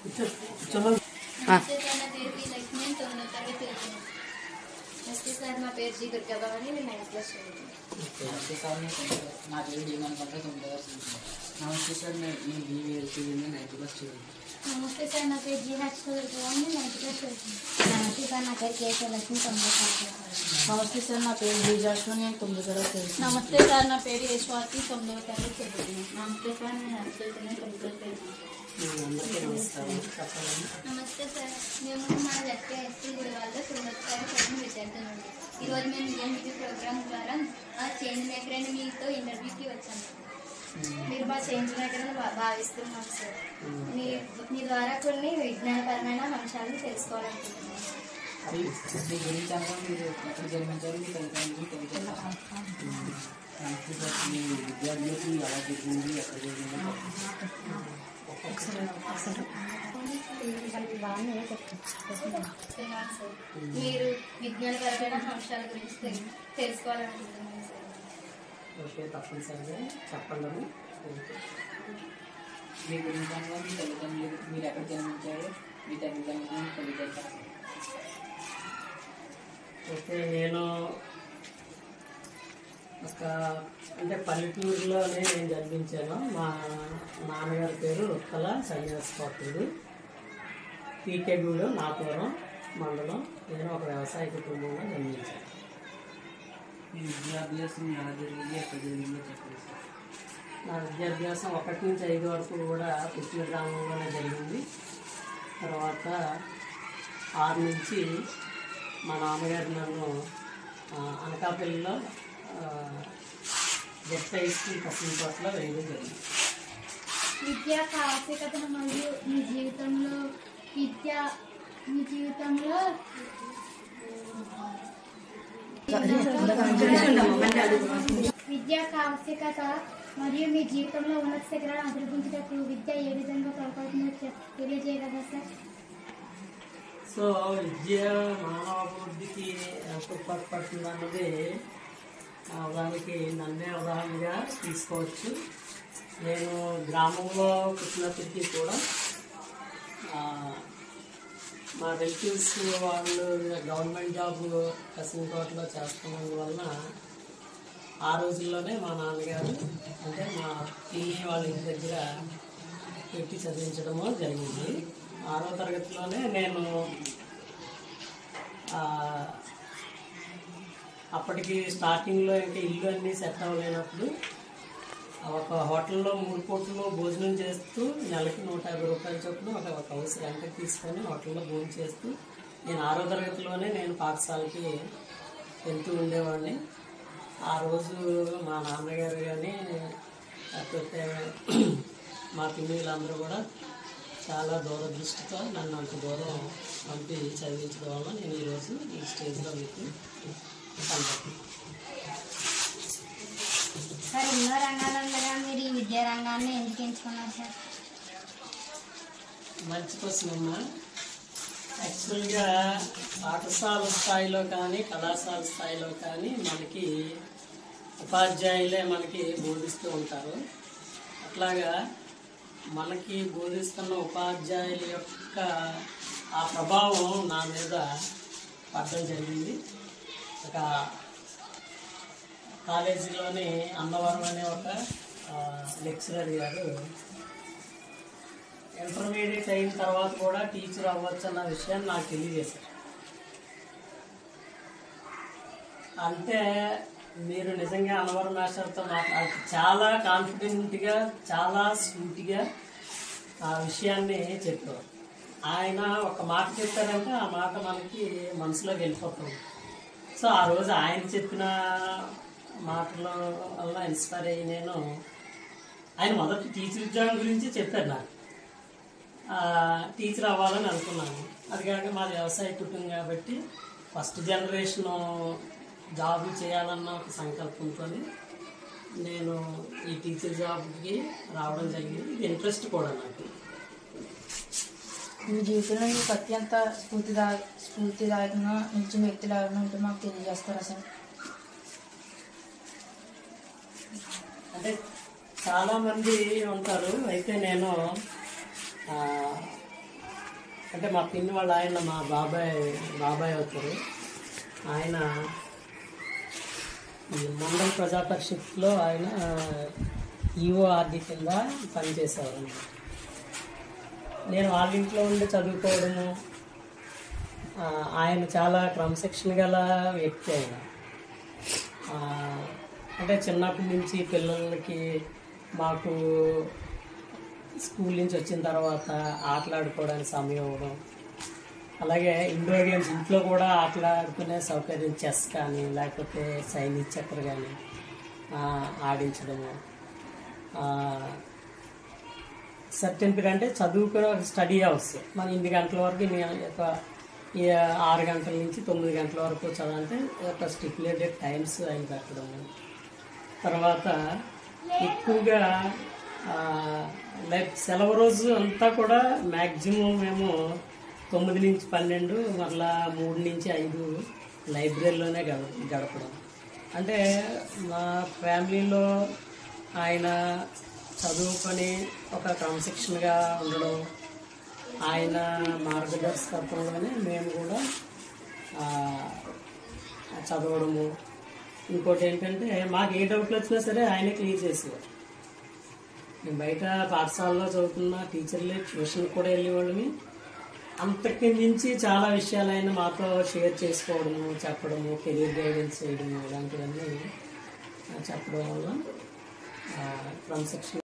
नमस्ते सर నా పేరు జీ దుర్గాబాబు నేను 9th క్లాస్ చదువుతున్నాను నమస్తే సార్ నా పేరు డీమన్ పంట 9వ క్లాస్ నమస్తే సార్ నేను BVLC 9th క్లాస్ చదువుతున్నాను నమస్తే సార్ నా పేరు G Harsha Durgababu 9th class చదువుతున్నాను నమస్తే సార్ నా పేరు కేశవ లక్ష్మి 9వ క్లాస్ నమస్తే సార్ నా పేరు జీ జాషువా నేను 9వ తరగతి చదువుతున్నాను నమస్తే సార్ నా పేరు యశ్వాతి 9వ తరగతి చదువుతున్నాను నమస్తే సార్ నేను హర్షిత 9వ చదువుతున్నాను నమస్తే సార్ మేము మన జడ్పీఎస్సీ గుడివాళ్ళ సురక్షణ విద్యార్థులు ఈరోజు మేము ఇంటర్వ్యూ ప్రోగ్రామ్ ద్వారా చేంజ్ మేకర్ అని మీతో ఇంటర్వ్యూకి వచ్చాము మీరు మా చేంజ్ మేకర్ అని భావిస్తున్నాం సార్ మీ ద్వారా కొన్ని విజ్ఞానపరమైన అంశాలను తెలుసుకోవాలనుకుంటున్నాను మీరు విజ్ఞానపరమైన అంశాల గురించి తెలుసుకోవాలనుకుంటున్నాను సార్ ఓకే తప్పనిసరిగా చెప్పండి మీ గురించి మీ తల్లిదండ్రులు మీరు ఎక్కడ జన్మించారు మీ తల్లిదండ్రులు ఓకే నేను అంటే పల్లెటూరులోనే నేను జన్మించాను మా నాన్నగారి పేరు ఉత్కల సన్యాసపాత్రుడు పీకేగూడు నాపురం మండలం నేను ఒక వ్యవసాయ కుటుంబంలో జన్మించాను మీ విద్యాభ్యాసం ఎలా జరిగింది ఎక్కడ జరిగిందో చెప్పండి సార్ నా విద్యాభ్యాసం 1 నుంచి 5 వరకు కూడా పుట్టిన గ్రామంలోనే జరిగింది తర్వాత 6 నుంచి మా నాన్నగారు నన్ను అనకాపల్లిలో జడ్పై స్కూల్ కసింకోటలో వేయడం జరిగింది విద్యా ఆవశ్యకతను మరియు మీ జీవితంలో విద్యా ఆవశ్యకత మరియు మీ జీవితంలో ఉన్నత శిఖరాలను అధిగమించుటకు విద్య ఏ విధంగా తోడ్పడుతుందో తెలియజేయగలరా సార్ సో విద్య మానవ అభివృద్ధికి ఎంత తోడ్పడుతుంది అన్నది దానికి నన్నే ఉదాహరణగా తీసుకోవచ్చు నేను గ్రామంలో పుట్టినప్పటికీ కూడా మా రిలేటివ్స్ వాళ్ళు గవర్నమెంట్ జాబ్ కసింకోటలో చేస్తున్నందువలన ఆ రోజుల్లోనే మా నాన్నగారు అంటే మా పిల్లి వాళ్ళ ఇంటి దగ్గర పెట్టి చదివించడము జరిగింది 6వ తరగతిలోనే నేను అప్పటికి స్టార్టింగ్లో ఇంకా ఇల్లు అన్నీ సెట్ అవ్వలేనప్పుడు ఒక హోటల్లో 3 పూటలు భోజనం చేస్తూ నెలకి 150 రూపాయల చొప్పున ఒక హౌస్ రెంట్కి తీసుకొని హోటల్లో భోజనం చేస్తూ నేను 6వ తరగతిలోనే నేను పాఠశాలకి వెళ్తూ ఉండేవాడిని ఆ రోజు మా నాన్నగారు కానీ లేకపోతే మా పిల్లలందరూ కూడా చాలా దూరదృష్టితో నన్ను అంత దూరం పంపి చదివించడం వల్ల నేను ఈరోజు ఈ స్టేజ్లో మీకు సార్ ఎన్నో రంగాలలో మీరు ఈ విద్యా రంగాన్ని ఎందుకు ఎంచుకున్నారు సార్ మంచి క్వశ్చన్ అమ్మా యాక్చువల్గా పాఠశాల స్థాయిలో కానీ కళాశాల స్థాయిలో కానీ మనకి ఉపాధ్యాయులే మనకి బోధిస్తూ ఉంటారు అట్లాగా మనకి బోధిస్తున్న ఉపాధ్యాయుల యొక్క ఆ ప్రభావం నా మీద పడడం జరిగింది ఒక కాలేజీలోని అన్నవరం అనే ఒక లెక్చరర్ గారు ఇంటర్మీడియట్ అయిన తర్వాత కూడా టీచర్ అవ్వచ్చు అన్న విషయాన్ని నాకు తెలియజేశారు అంటే మీరు నిజంగా అన్నవరం మాస్టర్తో మాట్లాడి చాలా కాన్ఫిడెంట్గా చాలా స్వీట్గా ఆ విషయాన్ని చెప్పారు ఆయన ఒక మాట చెప్పారంటే ఆ మాట మనకి మనసులోకి వెళ్ళిపోతుంది సో ఆ రోజు ఆయన చెప్పిన మాటల వల్ల ఇన్స్పైర్ అయ్యి నేను ఆయన మొదటి టీచర్ ఉద్యోగం గురించి చెప్పారు నాకు టీచర్ అవ్వాలని అనుకున్నాను అది కాక మాది వ్యవసాయ కుటుంబం కాబట్టి ఫస్ట్ జనరేషను జాబ్ చేయాలన్న ఒక సంకల్పంతో నేను ఈ టీచర్ జాబ్కి రావడం జరిగింది ఇది ఇంట్రెస్ట్ కూడా నాకు మీ జీవితంలో మీకు అత్యంత స్ఫూర్తిదాయకంగా నిలిచిన వ్యక్తులు ఎవరైనా ఉంటే మాకు తెలియజేస్తారా సార్ అంటే చాలామంది ఉంటారు అయితే నేను అంటే మా పిన్ని వాళ్ళ ఆయన మా బాబాయ్ అవుతారు. ఆయన ఈ మండల ప్రజా పరిషత్లో ఆయన ఈఓఆర్డి కింద పనిచేసేవారు అన్నమాట. నేను వాళ్ళ ఇంట్లో ఉండి చదువుకోవడము, ఆయన చాలా క్రమశిక్షణ గల వ్యక్తి. ఆయన అంటే చిన్నప్పటి నుంచి పిల్లలకి మాకు స్కూల్ నుంచి వచ్చిన తర్వాత ఆటలాడుకోవడానికి సమయం ఇవ్వడం, అలాగే ఇండోర్ గేమ్స్ ఇంట్లో కూడా ఆటలాడుకునే సౌకర్యం, చెస్ కానీ లేకపోతే చైనీస్ చక్ర కానీ ఆడించడము, సర్టెన్ పీరియడ్ అంటే చదువుకునే స్టడీ అవర్స్ మన 8 గంటల వరకు, ఒక 6 గంటల నుంచి 9 గంటల వరకు చదవాలంటే ఒక స్టిపులేటెడ్ టైమ్స్ ఆయన పెట్టడము. తర్వాత ఎక్కువగా లైక్ సెలవు రోజు అంతా కూడా మ్యాక్సిమం మేము 9 నుంచి 12, మరలా 3 నుంచి 5 లైబ్రరీలోనే గడపడం. అంటే మా ఫ్యామిలీలో ఆయన చదువుకొని ఒక క్రమశిక్షణగా ఉండడం, ఆయన మార్గదర్శకత్వంలోనే మేము కూడా చదవడము. ఇంకోటి ఏంటంటే మాకు ఏ డౌట్లు వచ్చినా సరే ఆయనే క్లియర్ చేసేవారు. మేము బయట పాఠశాలలో చదువుతున్న టీచర్లే ట్యూషన్ కూడా వెళ్ళేవాళ్ళమి. అంతకు మించి చాలా విషయాలు ఆయన మాతో షేర్ చేసుకోవడము, చెప్పడము, కెరీర్ గైడెన్స్ చేయడము, ఇలాంటివన్నీ చెప్పడం వల్ల క్రమశిక్షణ